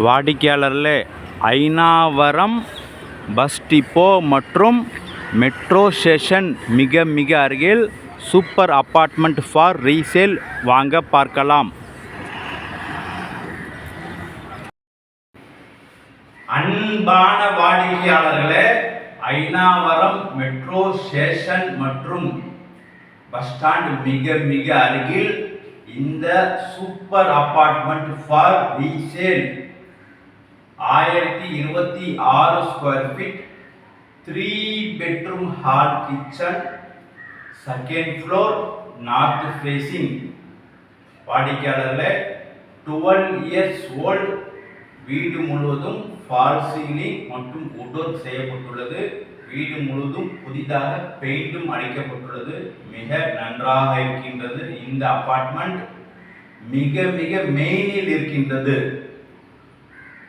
வாடிக்கையாளர்களே, Ayanavaram bus depot மற்றும் metro station மிக மிக அருகில் சூப்பர் அபார்ட்மெண்ட் ஃபார் ரீசேல் வாங்க பார்க்கலாம். அன்பான வாடிக்கையாளர்களே, அயனாவரம் மெட்ரோ ஸ்டேஷன் மற்றும் பஸ் ஸ்டாண்ட் மிக மிக அருகில் இந்த super apartment for resale 1026 square feet 3 bedroom hall kitchen, second floor, north facing. வாடிக்கையாளர்களே, 12 இயர்ஸ் ஓல்ட், வீடு முழுவதும் ஃபால் சீலிங் மற்றும் வுட் ஒர்க் செய்யப்பட்டுள்ளது. வீடு முழுவதும் புதிதாக பெயிண்டும் அடிக்கப்பட்டுள்ளது. மிக நன்றாக இருக்கின்றது. இந்த அபார்ட்மெண்ட் மிக மிக மெயினில் இருக்கின்றது.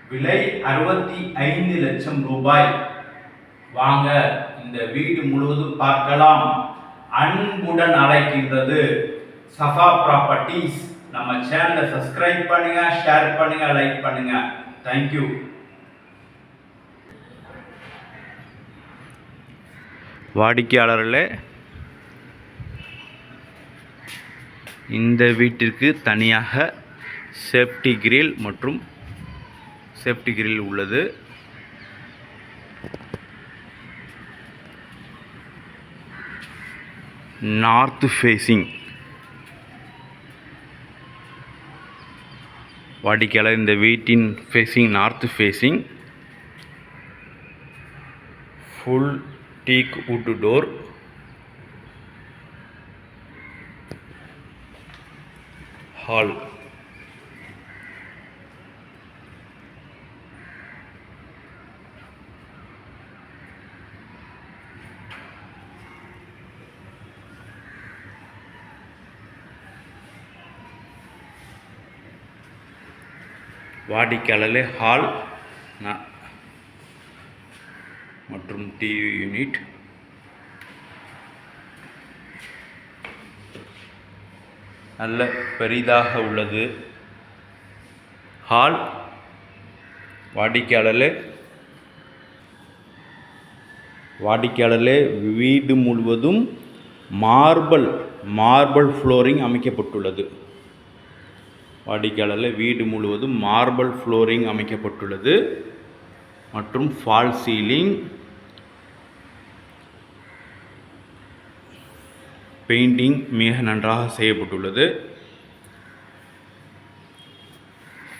விலை 65 லட்சம் ரூபாய். வாங்க இந்த வீடு முழுவதும் பார்க்கலாம். அன்புடன் அழைக்கின்றது சஃபா ப்ராப்பர்ட்டிஸ். நம்ம சேனலை சப்ஸ்கிரைப் பண்ணுங்க, ஷேர் பண்ணுங்க, லைக் பண்ணுங்க. தேங்க்யூ. வாடிக்கையாளர்களே, இந்த வீட்டிற்கு தனியாக சேஃப்டி கிரில் மற்றும் சேஃப்டி கிரில் உள்ளது. North facing. வாடிக்கையாளர், இந்த வீட்டின் facing north facing. Full டீக் would door. Hall. வாடிக்கையாளர்களே, ஹால் மற்றும் டிவி யூனிட். நல்ல பெரிதாக உள்ளது ஹால். வாடிக்கையாளர்களே, வீடு முழுவதும் மார்பிள் ஃப்ளோரிங் அமைக்கப்பட்டுள்ளது. வாடிக்கையாளர்களே, வீடு முழுவதும் மார்பிள் ஃப்ளோரிங் அமைக்கப்பட்டுள்ளது மற்றும் ஃபால் சீலிங், பெயிண்டிங் மிக நன்றாக செய்யப்பட்டுள்ளது.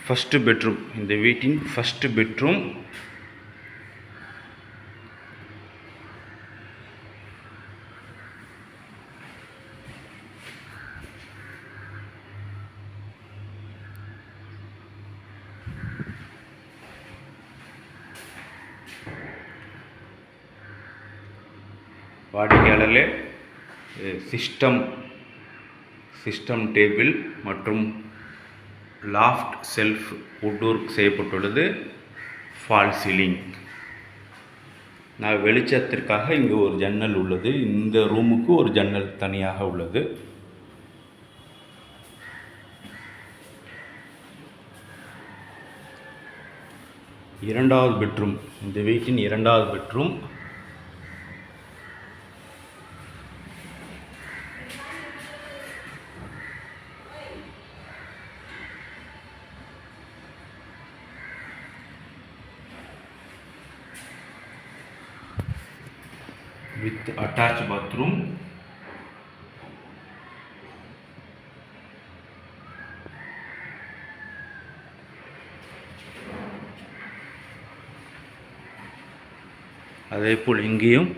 First bedroom. இந்த வீட்டின் ஃபர்ஸ்ட் பெட்ரூம். வாடிக்கையாளர்களே, சிஸ்டம் டேபிள் மற்றும் லாஃப்ட் செல்ஃப் வுட் ஒர்க் செய்யப்பட்டுள்ளது. Fall ceiling. வெளிச்சத்திற்காக இங்கு ஒரு ஜன்னல் உள்ளது. இந்த ரூமுக்கு ஒரு ஜன்னல் தனியாக உள்ளது. இரண்டாவது பெட்ரூம். இந்த வீட்டின் இரண்டாவது பெட்ரூம். with attached bathroom. அதேபோல் இங்கேயும்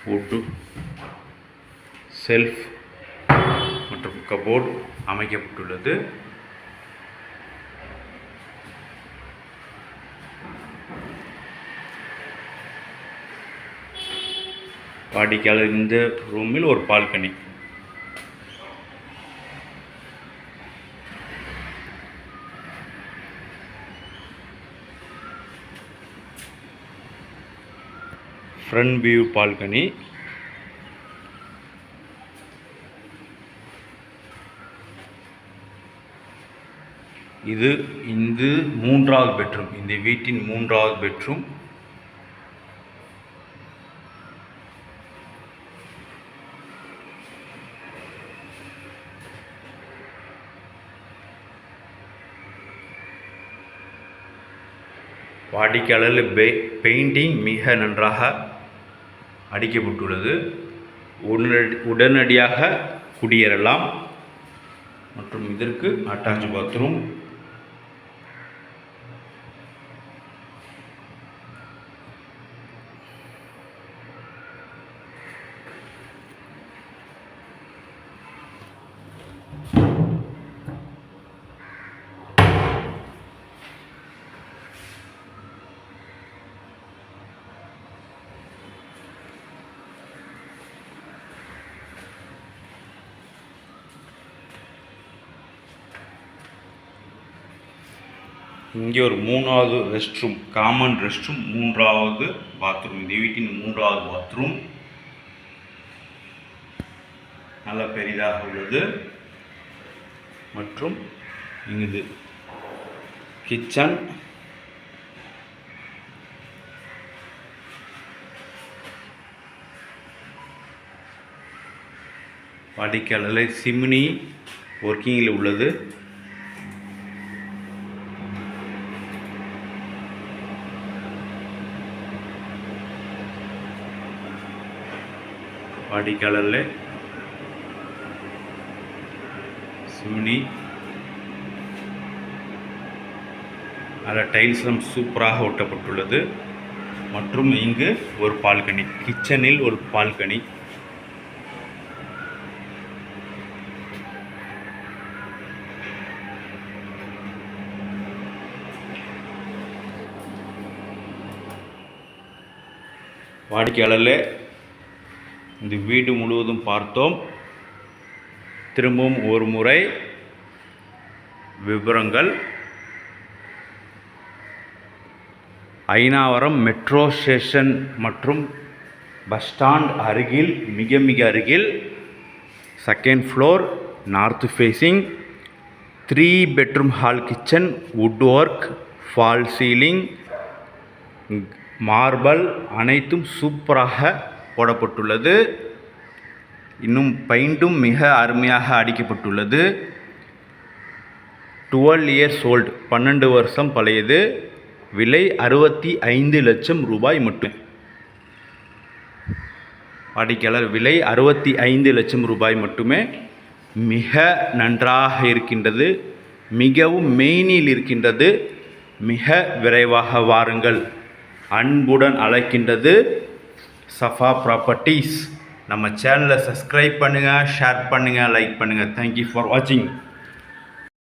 வுட் செல்ஃப் மற்றும் கபோர்ட் அமைக்கப்பட்டுள்ளது. வாடிக்கையாளர், இந்த ரூமில் ஒரு பால்கனி. Front view balcony. இது மூன்றாவது பெட்ரூம், இந்த வீட்டின் மூன்றாவது பெட்ரூம். வாடிக்கையாளர் பெயிண்டிங் மிக நன்றாக அடிக்கப்பட்டுள்ளது. உடனடியாக குடியேறலாம். மற்றும் இதற்கு அட்டாச் பாத்ரூம். இங்கே ஒரு மூணாவது rest room, common rest room, மூன்றாவது பாத்ரூம். இந்த வீட்டின் மூன்றாவது பாத்ரூம் நல்ல பெரிதாக உள்ளது. மற்றும் இங்கு கிச்சன், வாடிக்கையாளர் சிம்னி ஒர்க்கிங்கில் உள்ளது. வாடிக்கையாளர் சிம்னி அதில் டைல்ஸ்லாம் சூப்பராக ஒட்டப்பட்டுள்ளது. மற்றும் இங்கு ஒரு பால்கனி, கிச்சனில் ஒரு பால்கனி. வாடிக்கையாளர் இந்த வீடு முழுவதும் பார்த்தோம். திரும்பவும் ஒரு முறை விவரங்கள். ஐனாவரம் மெட்ரோ ஸ்டேஷன் மற்றும் பஸ் ஸ்டாண்ட் அருகில், மிக மிக அருகில், second floor, north facing, 3 bedroom hall kitchen, would work, fall ceiling, marble அனைத்தும் சூப்பராக போடப்பட்டுள்ளது. இன்னும் பெயிண்டும் மிக அருமையாக அடிக்கப்பட்டுள்ளது. 12 இயர்ஸ் ஓல்டு, 12 வருஷம் பழையது. விலை 65 லட்சம் ரூபாய் மட்டும். வாடிக்கையாளர் விலை 65 லட்சம் ரூபாய் மட்டுமே. மிக நன்றாக இருக்கின்றது, மிகவும் மெயினில் இருக்கின்றது. மிக விரைவாக வாருங்கள், அன்புடன் அழைக்கின்றது சஃபா ப்ராப்பர்ட்டிஸ். நம்ம சேனலை சப்ஸ்கிரைப் பண்ணுங்கள், ஷேர் பண்ணுங்கள், லைக் பண்ணுங்கள். தேங்க்யூ ஃபார் வாட்சிங்.